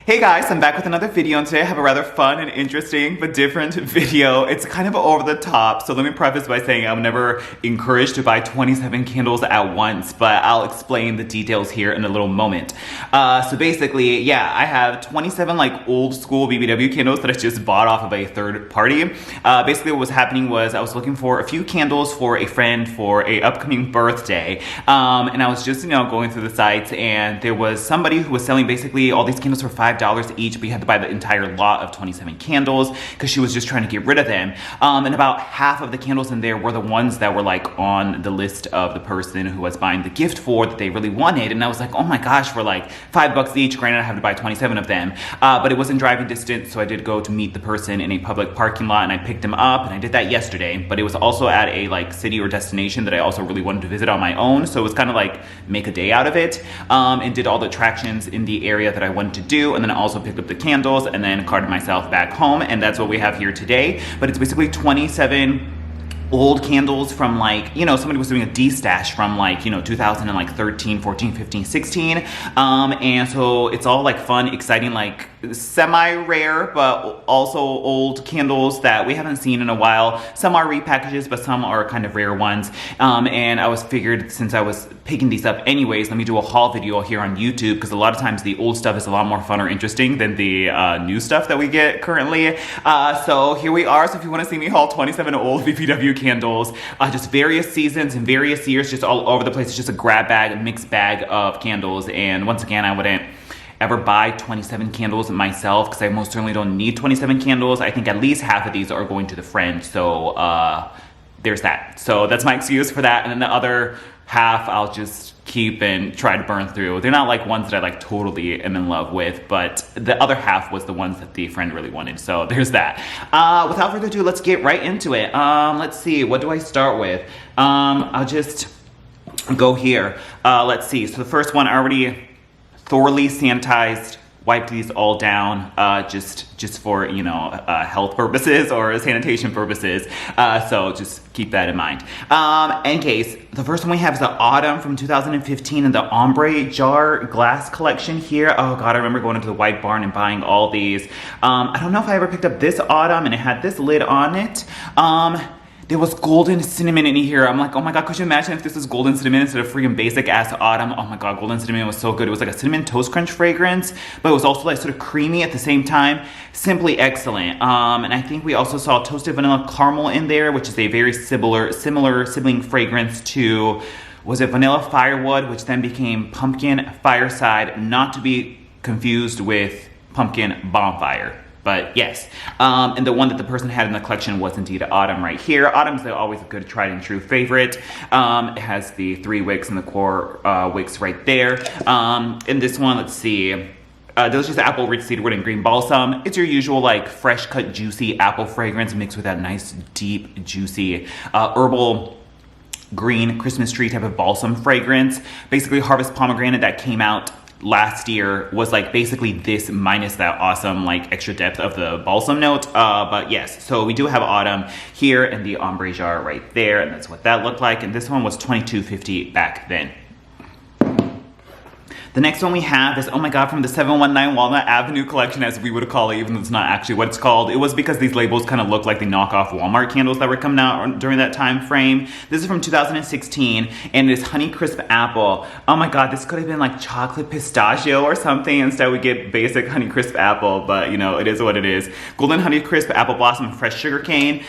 Hey guys, I'm back with another video, and today I have a rather fun and interesting but different video. It's kind of over the top, so let me preface by saying I'm never encouraged to buy 27 candles at once, but I'll explain the details here in a little moment. So basically, yeah, I have 27 like old school BBW candles that I just bought off of a third party. Basically what was happening was I was looking for a few candles for a friend for a upcoming birthday, and I was just, going through the sites, and there was somebody who was selling basically all these candles for $5 each, but you had to buy the entire lot of 27 candles because she was just trying to get rid of them. And about half of the candles in there were the ones that were like on the list of the person who was buying the gift for that they really wanted. And I was like, oh my gosh, for like $5 each, granted I have to buy 27 of them, but it wasn't driving distance, so I did go to meet the person in a public parking lot, and I picked them up, and I did that yesterday. But it was also at a like city or destination that I also really wanted to visit on my own, so it was kind of like make a day out of it, and did all the attractions in the area that I wanted to do, and then I also picked up the candles and then carted myself back home, and that's what we have here today. But it's basically 27 old candles from like, somebody was doing a D-stash from like, 2013, 14, 15, 16. And so it's all like fun, exciting, like semi-rare, but also old candles that we haven't seen in a while. Some are repackages, but some are kind of rare ones. And I was figured, since I was picking these up anyways, let me do a haul video here on YouTube, because a lot of times the old stuff is a lot more fun or interesting than the new stuff that we get currently. So here we are. So if you want to see me haul 27 old BBW candles, just various seasons and various years, just all over the place. It's just a grab bag, a mixed bag of candles. And once again, I wouldn't ever buy 27 candles myself, because I most certainly don't need 27 candles. I think at least half of these are going to the friend. So there's that. So that's my excuse for that. And then the other half I'll just keep and try to burn through. They're not like ones that I like totally am in love with, but the other half was the ones that the friend really wanted. So there's that. Without further ado, let's get right into it. Let's see, what do I start with? I'll just go here. Let's see, so the first one I already thoroughly sanitized, wiped these all down, just for, health purposes or sanitation purposes. So just keep that in mind. In case, the first one we have is the Autumn from 2015 in the ombre jar glass collection here. Oh God, I remember going into the White Barn and buying all these. I don't know if I ever picked up this Autumn, and it had this lid on it. There was golden cinnamon in here. I'm like, oh my God, could you imagine if this was golden cinnamon instead of freaking basic ass Autumn? Oh my God, golden cinnamon was so good. It was like a cinnamon toast crunch fragrance, but it was also like sort of creamy at the same time. Simply excellent. And I think we also saw toasted vanilla caramel in there, which is a very similar sibling fragrance to, was it vanilla firewood, which then became pumpkin fireside, not to be confused with pumpkin bonfire. But yes, and the one that the person had in the collection was indeed Autumn right here. Autumn's always a good tried and true favorite. It has the 3 wicks and the core wicks right there. In this one, let's see. Delicious apple, rich cedarwood, and green balsam. It's your usual like fresh cut, juicy apple fragrance mixed with that nice, deep, juicy herbal green Christmas tree type of balsam fragrance. Basically, Harvest Pomegranate that came out last year was like basically this minus that awesome like extra depth of the balsam note. But yes, so we do have Autumn here in the ombre jar right there, and that's what that looked like. And this one was $22.50 back then. The next one we have is, oh my God, from the 719 Walnut Avenue collection, as we would call it, even though it's not actually what it's called. It was because these labels kind of look like the knockoff Walmart candles that were coming out during that time frame. This is from 2016, and it is Honeycrisp Apple. Oh my God, this could have been like chocolate pistachio or something. Instead, we get basic Honeycrisp Apple, but it is what it is. Golden Honeycrisp Apple Blossom Fresh Sugar Cane.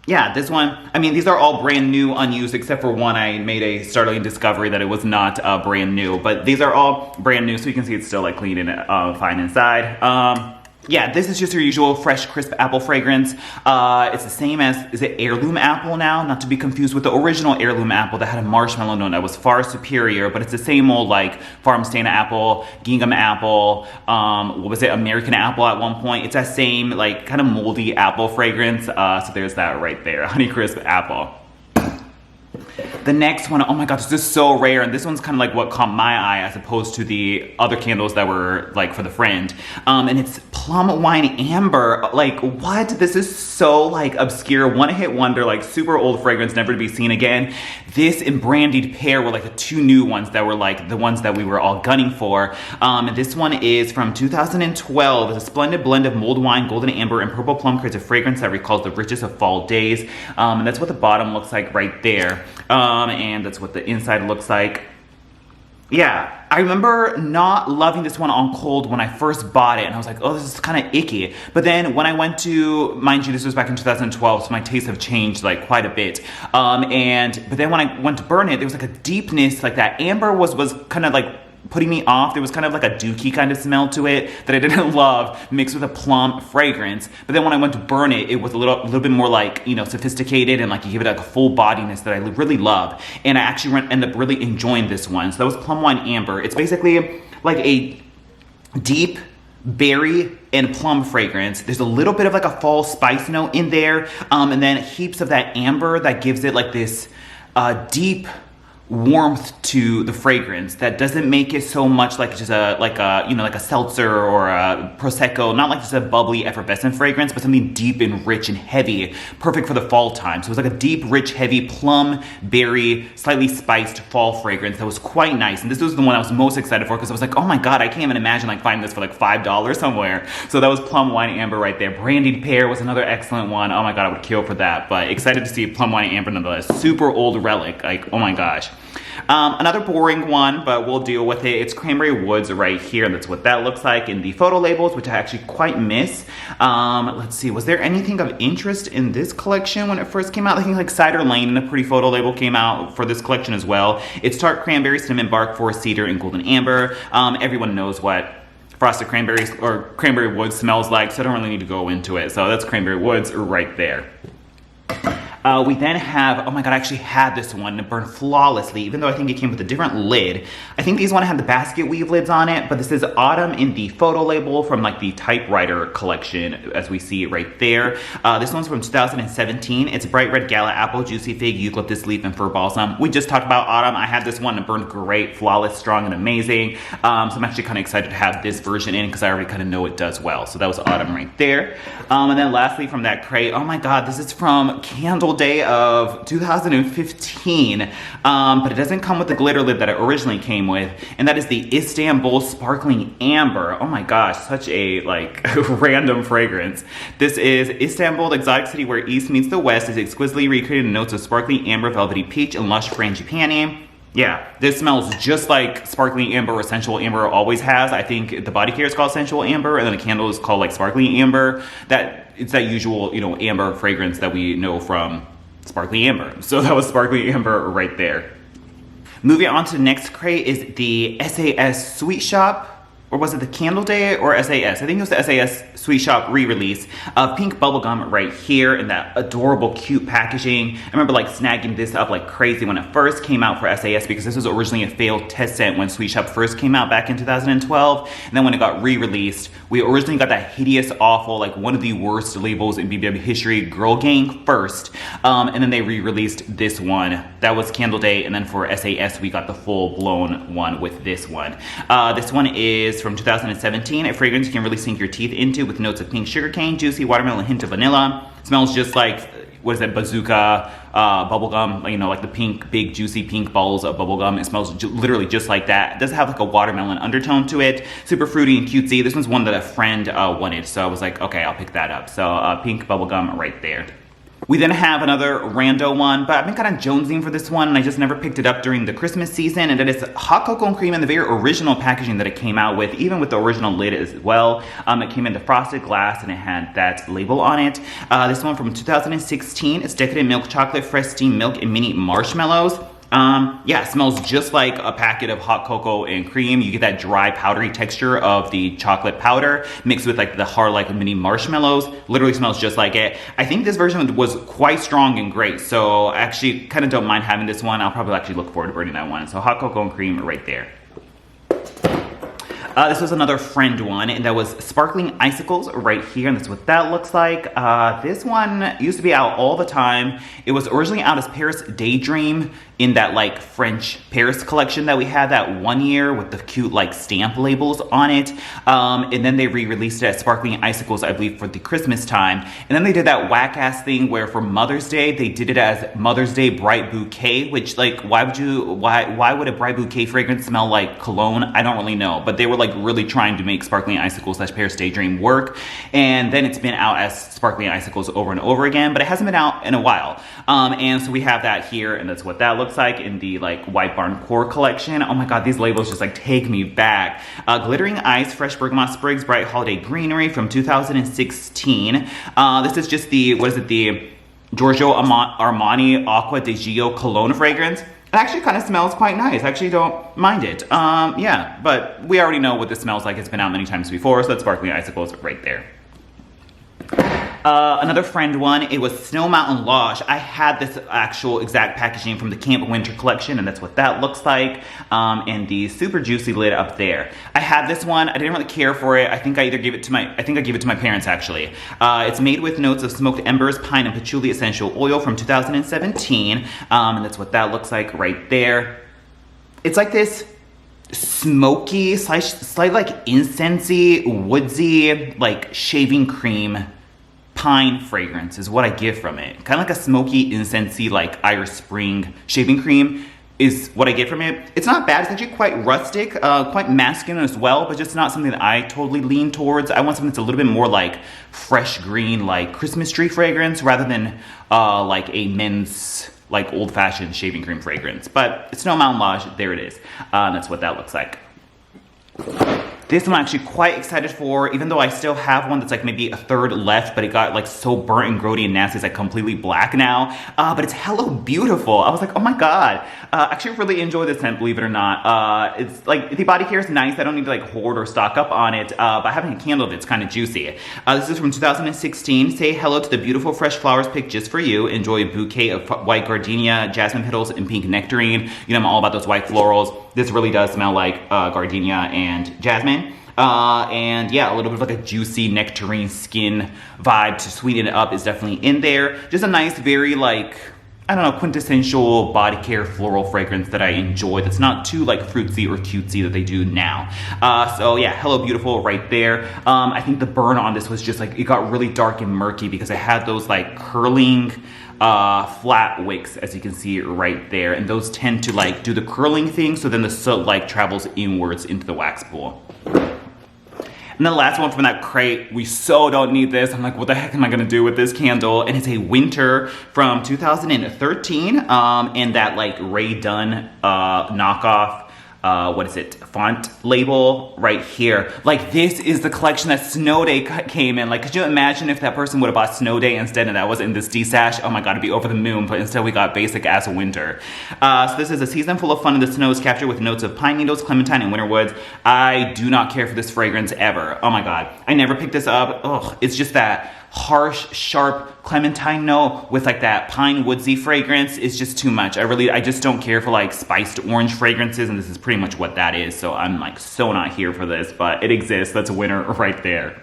Yeah, this one, these are all brand new, unused, except for one. I made a startling discovery that it was not brand new, but these are all brand new, so you can see it's still like clean and fine inside. Yeah, this is just your usual fresh, crisp apple fragrance. It's the same as, is it heirloom apple now? Not to be confused with the original heirloom apple that had a marshmallow note that was far superior, but it's the same old like farm stand apple, gingham apple, what was it, American apple at one point. It's that same like kind of moldy apple fragrance. So there's that right there, Honeycrisp Apple. The next one, oh my God, this is so rare, and this one's kind of like what caught my eye as opposed to the other candles that were like for the friend. And it's Plum Wine Amber. Like, what? This is so, like, obscure, one-hit wonder, like, super old fragrance, never to be seen again. This and Brandied Pear were, like, the two new ones that were, like, the ones that we were all gunning for. This one is from 2012. It's a splendid blend of mulled wine, golden amber, and purple plum creates a fragrance that recalls the richest of fall days. And that's what the bottom looks like right there. And that's what the inside looks like. Yeah, I remember not loving this one on cold when I first bought it, and I was like, oh, this is kind of icky. But then when I went to, mind you, this was back in 2012, so my tastes have changed like quite a bit. But then when I went to burn it, there was like a deepness, like that amber was kind of like putting me off. There was kind of like a dookie kind of smell to it that I didn't love, mixed with a plum fragrance. But then when I went to burn it, it was a little bit more like, you know, sophisticated, and like you give it like a full bodiness that I really love. And I actually ended up really enjoying this one. So that was Plum Wine Amber. It's basically like a deep berry and plum fragrance. There's a little bit of like a fall spice note in there, and then heaps of that amber that gives it like this deep warmth to the fragrance that doesn't make it so much like just like a seltzer or a prosecco, not like just a bubbly effervescent fragrance, but something deep and rich and heavy, perfect for the fall time. So it was like a deep, rich, heavy plum, berry, slightly spiced fall fragrance that was quite nice. And this was the one I was most excited for because I was like, oh my god, I can't even imagine like finding this for like $5 somewhere. So that was Plum Wine Amber right there. Brandied Pear was another excellent one. Oh my god, I would kill for that. But excited to see Plum Wine Amber nonetheless. Super old relic, like, oh my gosh. Another boring one, but we'll deal with it. It's Cranberry Woods right here, and that's what that looks like in the photo labels, which I actually quite miss. Let's see, was there anything of interest in this collection when it first came out? I think like Cider Lane and a pretty photo label came out for this collection as well. It's tart cranberry, cinnamon bark, forest cedar, and golden amber. Everyone knows what frosted cranberries or Cranberry Woods smells like, so I don't really need to go into it. So that's Cranberry Woods right there. We then have, oh my god, I actually had this one. It burned flawlessly, even though I think it came with a different lid. I think these one had the basket weave lids on it, but this is Autumn in the photo label from like the typewriter collection, as we see it right there. This one's from 2017. It's bright red gala apple, juicy fig, eucalyptus leaf, and fir balsam. We just talked about Autumn. I had this one. It burned great, flawless, strong, and amazing. So I'm actually kind of excited to have this version in because I already kind of know it does well. So that was Autumn right there. And then lastly from that crate, oh my god, this is from Candle Day of 2015, but it doesn't come with the glitter lid that it originally came with, and that is the Istanbul Sparkling Amber. Oh my gosh, such a like random fragrance. This is Istanbul, the exotic city where east meets the west, is exquisitely recreated in notes of sparkling amber, velvety peach, and lush frangipani. Yeah, this smells just like Sparkling Amber or Sensual Amber always has. I think the body care is called Sensual Amber, and then the candle is called like Sparkling Amber. It's that usual, you know, amber fragrance that we know from Sparkling Amber. So that was Sparkling Amber right there. Moving on to the next crate is the SAS Sweet Shop. Or was it the Candle Day or SAS? I think it was the SAS Sweet Shop re-release of Pink Bubblegum right here in that adorable, cute packaging. I remember like snagging this up like crazy when it first came out for SAS because this was originally a failed test scent when Sweet Shop first came out back in 2012. And then when it got re-released, we originally got that hideous, awful, like one of the worst labels in BBW history, Girl Gang first. And then they re-released this one. That was Candle Day. And then for SAS, we got the full-blown one with this one. This one is from 2017, a fragrance you can really sink your teeth into with notes of pink sugarcane, juicy watermelon, hint of vanilla. Smells just like, what is that, bazooka bubblegum, you know, like the pink, big, juicy pink balls of bubblegum. It smells literally just like that. It does have like a watermelon undertone to it. Super fruity and cutesy. This one's one that a friend wanted, so I was like, okay, I'll pick that up. So pink bubblegum right there. We then have another rando one, but I've been kind of jonesing for this one, and I just never picked it up during the Christmas season, and that is hot cocoa and cream in the very original packaging that it came out with, even with the original lid as well. It came in the frosted glass, and it had that label on it. This one from 2016, it's decadent milk chocolate, fresh steamed milk, and mini marshmallows. Yeah, it smells just like a packet of hot cocoa and cream. You get that dry, powdery texture of the chocolate powder mixed with like the hard, like mini marshmallows. Literally smells just like it. I think this version was quite strong and great, so I actually kind of don't mind having this one. I'll probably actually look forward to burning that one. So hot cocoa and cream right there. This was another friend one, and that was Sparkling Icicles right here, and that's what that looks like. This one used to be out all the time. It was originally out as Paris Daydream in that like French Paris collection that we had that one year with the cute like stamp labels on it. And then they re-released it as Sparkling Icicles, I believe, for the Christmas time. And then they did that whack-ass thing where for Mother's Day, they did it as Mother's Day Bright Bouquet, which like, why would a Bright Bouquet fragrance smell like cologne? I don't really know, but they were like really trying to make Sparkling Icicles / Paris Daydream work. And then it's been out as Sparkling Icicles over and over again, but it hasn't been out in a while. And so we have that here, and that's what that looks like in the like White Barn Core collection. Oh my god, these labels just like take me back. Glittering Ice Fresh Bergamot Sprigs Bright Holiday Greenery from 2016. This is just the, what is it, the Giorgio Armani Acqua di Gio cologne fragrance. It actually kind of smells quite nice. I actually don't mind it. Yeah, but we already know what this smells like. It's been out many times before, so that's Sparkling Icicles right there. Another friend one, it was Snow Mountain Lush. I had this actual exact packaging from the Camp Winter collection, and that's what that looks like. And the super juicy lid up there. I had this one. I didn't really care for it. I think I gave it to my parents actually. It's made with notes of smoked embers, pine, and patchouli essential oil from 2017. And that's what that looks like right there. It's like this smoky, slight like incensey, woodsy, like shaving cream pine fragrance is what I get from it. Kind of like a smoky, incensey, like Irish Spring shaving cream is what I get from it. It's not bad. It's actually quite rustic, quite masculine as well, but just not something that I totally lean towards. I want something that's a little bit more like fresh green, like Christmas tree fragrance rather than like a men's like old-fashioned shaving cream fragrance. But it's Snow Mountain Lush. There it is. That's what that looks like. This one I'm actually quite excited for, even though I still have one that's like maybe a third left, but it got like so burnt and grody and nasty, it's like completely black now. But it's Hello Beautiful. I was like, oh my god. Actually really enjoy this scent, believe it or not. It's like, the body care is nice. I don't need to like hoard or stock up on it, but having a candle of it's kind of juicy. This is from 2016. Say hello to the beautiful fresh flowers picked just for you. Enjoy a bouquet of white gardenia, jasmine petals, and pink nectarine. You know, I'm all about those white florals. This really does smell like gardenia and jasmine. And yeah, a little bit of like a juicy nectarine skin vibe to sweeten it up is definitely in there. Just a nice, very like, I don't know, quintessential body care floral fragrance that I enjoy. That's not too like fruitsy or cutesy that they do now. So yeah, Hello Beautiful right there. I think the burn on this was just like, it got really dark and murky because I had those like curling flat wicks, as you can see right there, and those tend to like do the curling thing, so then the soot like travels inwards into the wax pool. And then the last one from that crate, we so don't need this. I'm like, what the heck am I gonna do with this candle? And it's a Winter from 2013, and that like Ray Dunn knockoff, what is it, font label right here. Like, this is the collection that Snow Day came in. Like, could you imagine if that person would have bought Snow Day instead and that was in this D-stash? Oh my god, it'd be over the moon, but instead we got basic ass Winter. So this is a season full of fun in the snows, captured with notes of pine needles, clementine, and winter woods. I do not care for this fragrance ever. Oh my god, I never picked this up. Ugh, it's just that harsh, sharp clementine note with like that pine woodsy fragrance is just too much. I just don't care for like spiced orange fragrances, and this is pretty much what that is. So I'm like so not here for this, but it exists. That's a winner right there.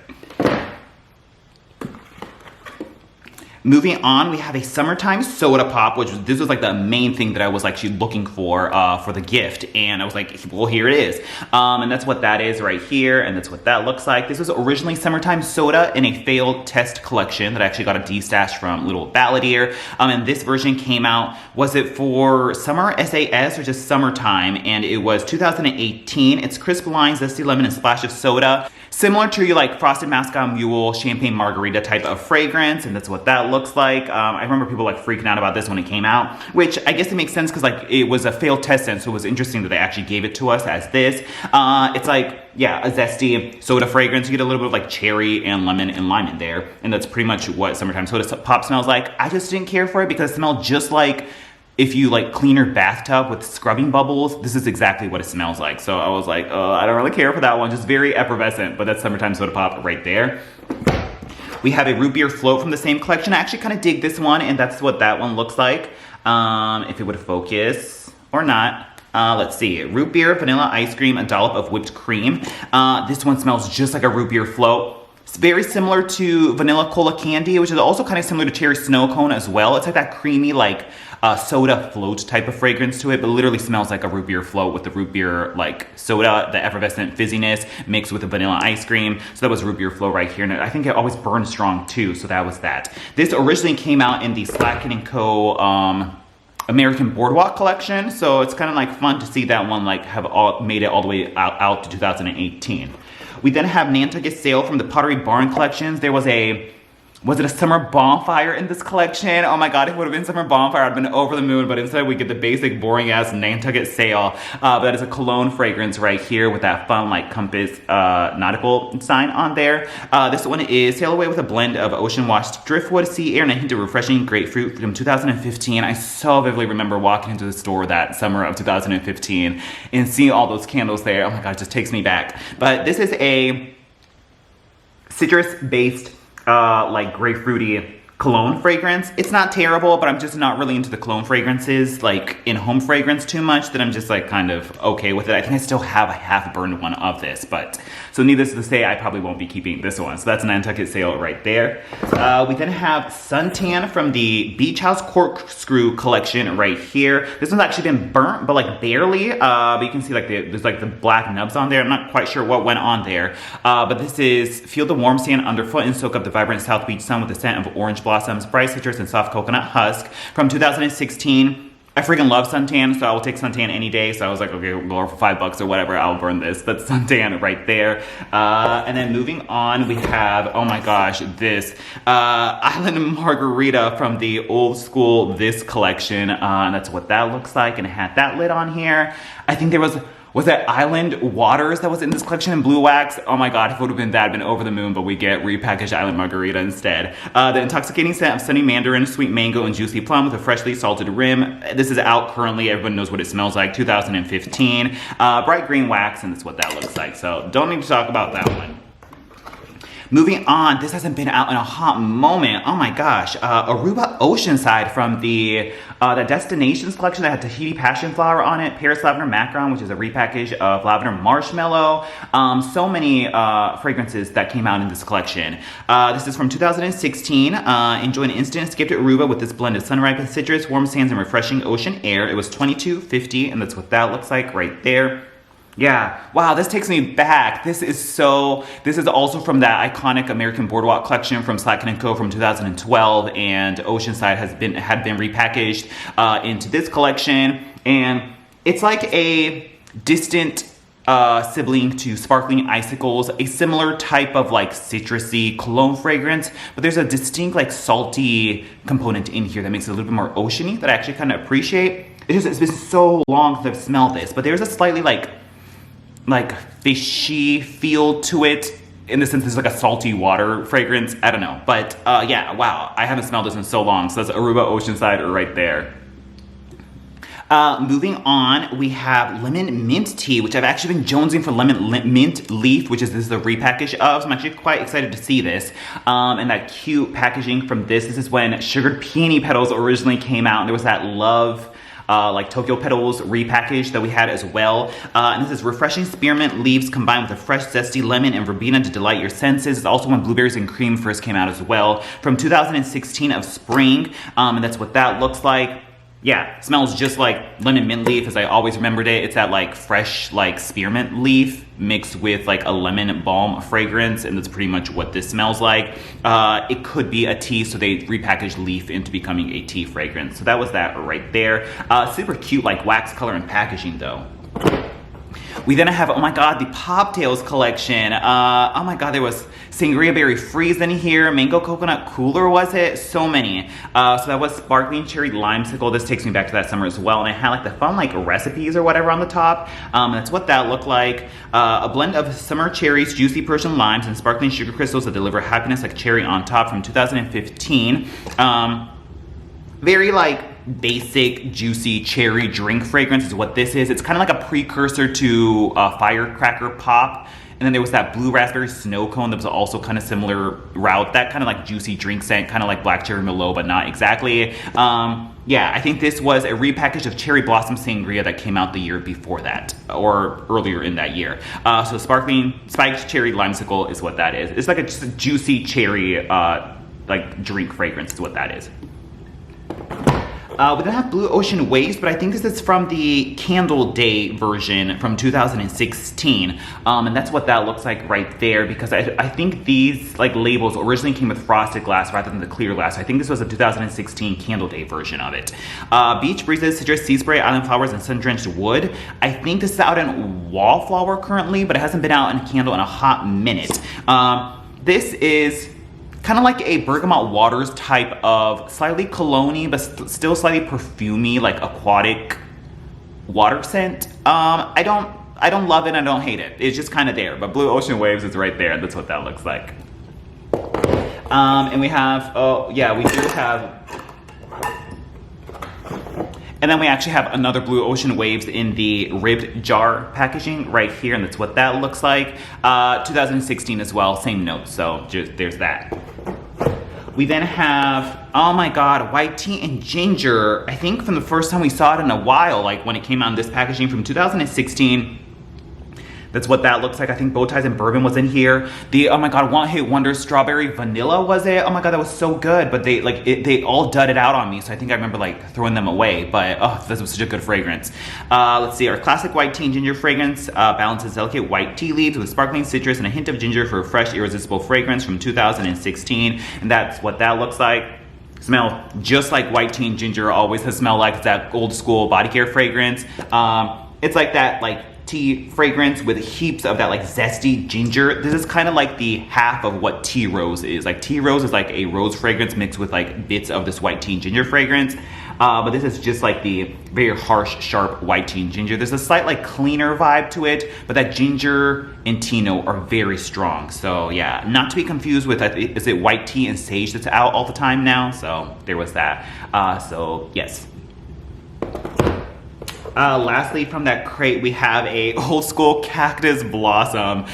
Moving on, we have a summertime soda pop, which this was like the main thing that I was actually looking for the gift. And I was like, well, here it is. And that's what that is right here. And that's what that looks like. This was originally summertime soda in a failed test collection that I actually got a D-stash from Little Balladeer. And this version came out, was it for summer SAS or just summertime? And it was 2018. It's crisp lime, zesty lemon, and splash of soda. Similar to your like Frosted Moscow Mule, Champagne Margarita type of fragrance, and that's what that looks like. I remember people like freaking out about this when it came out, which I guess it makes sense because like it was a failed test scent, so it was interesting that they actually gave it to us as this. It's like, yeah, a zesty soda fragrance. You get a little bit of like cherry and lemon and lime in there, and that's pretty much what summertime soda pop smells like. I just didn't care for it because it smelled just like if you like clean your bathtub with scrubbing bubbles. This is exactly what it smells like. So I was like, oh, I don't really care for that one. Just very effervescent, but that's summertime soda pop right there. We have a root beer float from the same collection. I actually kind of dig this one, and that's what that one looks like. If it would focus or not. Let's see, root beer, vanilla ice cream, a dollop of whipped cream. This one smells just like a root beer float. It's very similar to Vanilla Cola Candy, which is also kind of similar to Cherry Snow Cone as well. It's like that creamy, like soda float type of fragrance to it, but literally smells like a root beer float with the root beer like soda, the effervescent fizziness mixed with the vanilla ice cream. So that was root beer float right here, and I think it always burned strong too, so that was that. This originally came out in the Slacken & Co. American Boardwalk collection, so it's kind of like fun to see that one like have made it all the way out to 2018. We then have Nantucket Sail from the Pottery Barn collections. There was was it a summer bonfire in this collection? Oh my god, it would have been summer bonfire. I'd been over the moon, but instead we get the basic boring ass Nantucket Sail. But that is a cologne fragrance right here with that fun like compass nautical sign on there. This one is Sail Away with a blend of ocean washed driftwood, sea air, and a hint of refreshing grapefruit from 2015. I so vividly remember walking into the store that summer of 2015 and seeing all those candles there. Oh my god, it just takes me back. But this is a citrus-based like grapefruity cologne fragrance. It's not terrible, but I'm just not really into the cologne fragrances, like in-home fragrance too much, that I'm just like kind of okay with it. I think I still have a half-burned one of this, but so needless to say, I probably won't be keeping this one. So that's Nantucket Sail right there. We then have Suntan from the Beach House Corkscrew collection right here. This one's actually been burnt, but like barely. But you can see like there's like the black nubs on there. I'm not quite sure what went on there. But this is Feel the Warm Sand Underfoot and Soak Up the Vibrant South Beach Sun with the scent of orange blossoms, bright citrus, and soft coconut husk from 2016. I freaking love suntan, so I will take suntan any day. So I was like, okay, we'll go for $5 or whatever, I'll burn this. That's suntan right there. And then moving on, we have, oh my gosh, this Island Margarita from the old school This collection. And that's what that looks like, and it had that lid on here. I think there was that Island Waters that was in this collection in blue wax? Oh my god, if it would have been that, I'd been over the moon, but we get repackaged Island Margarita instead. The intoxicating scent of sunny mandarin, sweet mango, and juicy plum with a freshly salted rim. This is out currently, everyone knows what it smells like, 2015. Bright green wax, and that's what that looks like, so don't need to talk about that one. Moving on, this hasn't been out in a hot moment. Oh my gosh, Aruba Oceanside from the Destinations collection that had Tahiti Passion Flower on it, Paris Lavender Macaron, which is a repackage of Lavender Marshmallow. So many fragrances that came out in this collection. This is from 2016. Enjoy an instant escape to Aruba with this blend of sun-ripened citrus, warm sands, and refreshing ocean air. It was $22.50, and that's what that looks like right there. Yeah, wow, this takes me back. This is also from that iconic American Boardwalk collection from Slacken & Co. from 2012, and Oceanside had been repackaged into this collection, and it's like a distant sibling to Sparkling Icicles, a similar type of like citrusy cologne fragrance, but there's a distinct like salty component in here that makes it a little bit more oceany that I actually kind of appreciate. It's been so long since I've smelled this, but there's a slightly like fishy feel to it, in the sense it's like a salty water fragrance. I don't know, but yeah, wow, I haven't smelled this in so long. So that's Aruba Oceanside right there. Moving on, we have Lemon Mint Tea, which I've actually been jonesing for Lemon Mint Leaf, which is the repackage of, so I'm actually quite excited to see this. And that cute packaging from this is when Sugared Peony Petals originally came out, and there was that Love like Tokyo Petals repackaged that we had as well. And this is refreshing spearmint leaves combined with a fresh zesty lemon and verbena to delight your senses. It's also when Blueberries and Cream first came out as well, from 2016 of spring, and that's what that looks like. Yeah, smells just like lemon mint leaf as I always remembered it. It's that like fresh like spearmint leaf mixed with like a lemon balm fragrance, and that's pretty much what this smells like. It could be a tea, so they repackaged leaf into becoming a tea fragrance. So that was that right there. Super cute like wax color and packaging though. We then have, oh my god, the Poptails collection. Oh my god, there was Sangria Berry Freeze in here, Mango Coconut Cooler was it? So many. So that was Sparkling Cherry Limesicle. This takes me back to that summer as well. And it had like the fun like recipes or whatever on the top. And that's what that looked like. A blend of summer cherries, juicy Persian limes, and sparkling sugar crystals that deliver happiness like cherry on top from 2015. Very like basic juicy cherry drink fragrance is what this is. It's kind of like a precursor to Firecracker Pop And then there was that blue raspberry snow cone that was also kind of similar route. That kind of like juicy drink scent, kind of like black cherry Merlot, but not exactly. Yeah, I think this was a repackage of Cherry Blossom Sangria that came out the year before that, or earlier in that year. So sparkling spiked cherry limesicle is what that is. It's like just a juicy cherry like drink fragrance is what that is. We then have Blue Ocean Waves, but I think this is from the Candle Day version from 2016. And that's what that looks like right there, because I think these like labels originally came with frosted glass rather than the clear glass. I think this was a 2016 Candle Day version of it. Beach Breezes, Citrus, Sea Spray, Island Flowers, and Sun-Drenched Wood. I think this is out in Wallflower currently, but it hasn't been out in Candle in a hot minute. This is kind of like a Bergamot Waters type of slightly cologne-y, but still slightly perfumey, like aquatic water scent. I don't love it, I don't hate it. It's just kind of there, but Blue Ocean Waves is right there. That's what that looks like. And we have, oh yeah, we do have, and then we actually have another Blue Ocean Waves in the ribbed jar packaging right here, and that's what that looks like. 2016 as well, same note, so just, there's that. We then have, oh my god, white tea and ginger. I think from the first time we saw it in a while, like when it came out in this packaging from 2016. That's what that looks like. I think Bow Ties and Bourbon was in here. The, oh my god, One Hit Wonder Strawberry Vanilla was it? Oh my god, that was so good. But they all dudded out on me, so I think I remember like throwing them away. But oh, this was such a good fragrance. Let's see, our classic white tea and ginger fragrance balances delicate white tea leaves with sparkling citrus and a hint of ginger for a fresh, irresistible fragrance from 2016. And that's what that looks like. Smell just like white tea and ginger always has smelled like. It's that old school body care fragrance. It's like that like tea fragrance with heaps of that like zesty ginger. This is kind of like the half of what tea rose is. Like tea rose is like a rose fragrance mixed with like bits of this white tea and ginger fragrance. But this is just like the very harsh, sharp white tea and ginger. There's a slight like cleaner vibe to it, but that ginger and tea note are very strong. So yeah, not to be confused with, is it white tea and sage that's out all the time now? So there was that. So yes. Lastly, from that crate, we have a old school Cactus Blossom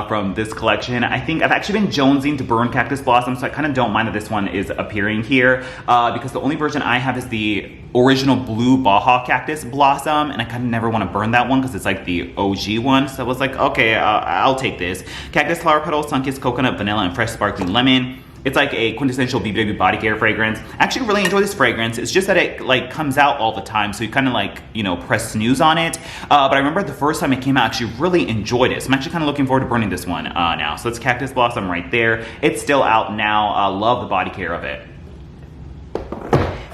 from this collection. I think I've actually been jonesing to burn Cactus Blossom, so I kind of don't mind that this one is appearing here because the only version I have is the original blue Baja Cactus Blossom, and I kind of never want to burn that one because it's like the OG one. So I was like, okay, I'll take this. Cactus Flower Petals, Sunkissed Coconut, Vanilla, and Fresh Sparkling Lemon. It's like a quintessential BBW body care fragrance. I actually really enjoy this fragrance. It's just that it like comes out all the time, so you kind of like, you know, press snooze on it. But I remember the first time it came out, I actually really enjoyed it. So I'm actually kind of looking forward to burning this one now. So it's Cactus Blossom right there. It's still out now. Love the body care of it.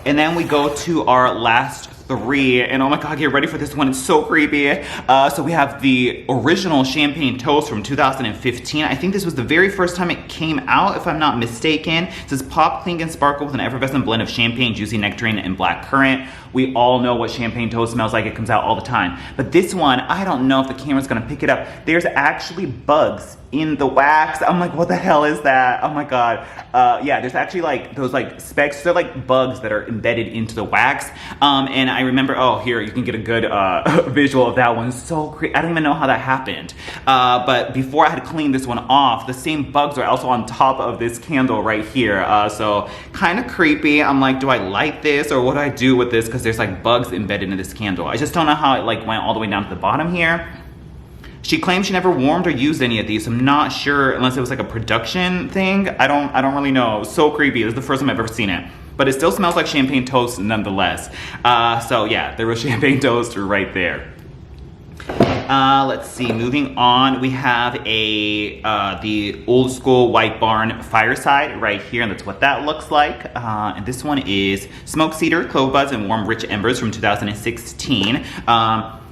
And then we go to our last three, and oh my god, get ready for this one, it's so creepy. So we have the original Champagne Toast from 2015. I think this was the very first time it came out, if I'm not mistaken. It says pop, clink, and sparkle with an effervescent blend of champagne, juicy nectarine, and black currant. We all know what Champagne Toast smells like. It comes out all the time. But this one, I don't know if the camera's gonna pick it up. There's actually bugs in the wax. I'm like, what the hell is that? Oh my god. Yeah, there's actually like those like specks. They're like bugs that are embedded into the wax. And I remember, oh, here, you can get a good visual of that one. So creepy. I don't even know how that happened. But before I had cleaned this one off, the same bugs are also on top of this candle right here. So kind of creepy. I'm like, do I light this or what do I do with this? Because there's like bugs embedded in this candle. I just don't know how it like went all the way down to the bottom here. She claims she never warmed or used any of these. I'm not sure unless it was like a production thing. I don't really know. So creepy. This is the first time I've ever seen it. But it still smells like Champagne Toast nonetheless. So yeah, there was Champagne Toast right there. Let's see, moving on, we have the old school White Barn Fireside right here, and that's what that looks like. And this one is Smoke Cedar, Clove Buds, and Warm Rich Embers from 2016.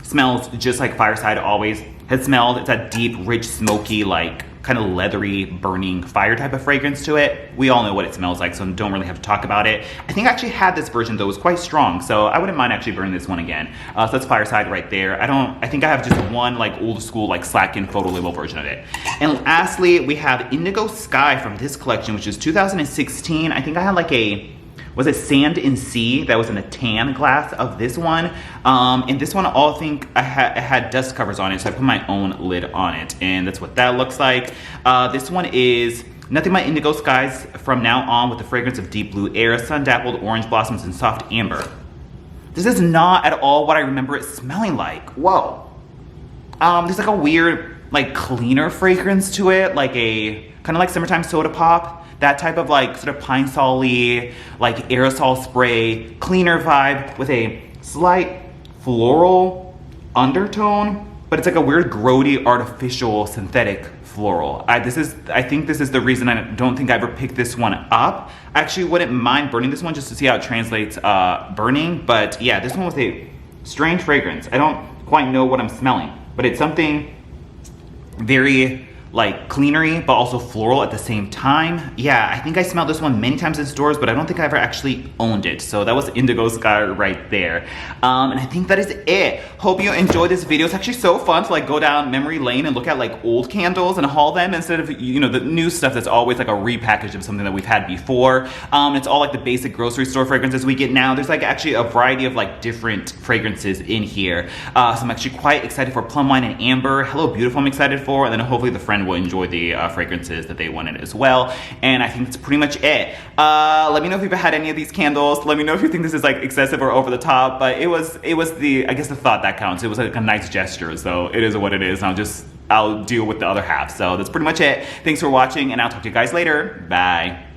Smells just like Fireside always has smelled. It's a deep, rich, smoky, like kind of leathery, burning fire type of fragrance to it. We all know what it smells like, so don't really have to talk about it. I think I actually had this version though, it was quite strong, so I wouldn't mind actually burning this one again. So that's Fireside right there. I think I have just one like old school like Slacken photo label version of it. And lastly, we have Indigo Sky from this collection, which is 2016. I think I had like a was it Sand and Sea that was in a tan glass of this one. And this one, I think it had dust covers on it, so I put my own lid on it, and that's what that looks like. This one is Nothing But Indigo Skies From Now On with the fragrance of deep blue air, sun-dappled orange blossoms, and soft amber. This is not at all what I remember it smelling like. Whoa. There's like a weird, like cleaner fragrance to it, like a kind of like summertime soda pop. That type of like sort of pine sol-y, like aerosol spray, cleaner vibe with a slight floral undertone, but it's like a weird grody, artificial, synthetic floral. I think this is the reason I don't think I ever picked this one up. I actually wouldn't mind burning this one just to see how it translates burning, but yeah, this one was a strange fragrance. I don't quite know what I'm smelling, but it's something very like cleanery, but also floral at the same time. Yeah, I think I smelled this one many times in stores, but I don't think I ever actually owned it. So that was Indigo Sky right there. And I think that is it. Hope you enjoyed this video. It's actually so fun to like go down memory lane and look at like old candles and haul them instead of, you know, the new stuff that's always like a repackage of something that we've had before. It's all like the basic grocery store fragrances we get now. There's like actually a variety of like different fragrances in here. So I'm actually quite excited for Plum Wine and Amber. Hello Beautiful I'm excited for, and then hopefully the friend will enjoy the fragrances that they wanted as well. And I think that's pretty much it. Let me know if you've had any of these candles. Let me know if you think this is like excessive or over the top, but it was the, I guess the thought that counts. It was like a nice gesture, so it is what it is, and I'll deal with the other half. So that's pretty much it. Thanks for watching, and I'll talk to you guys later. Bye.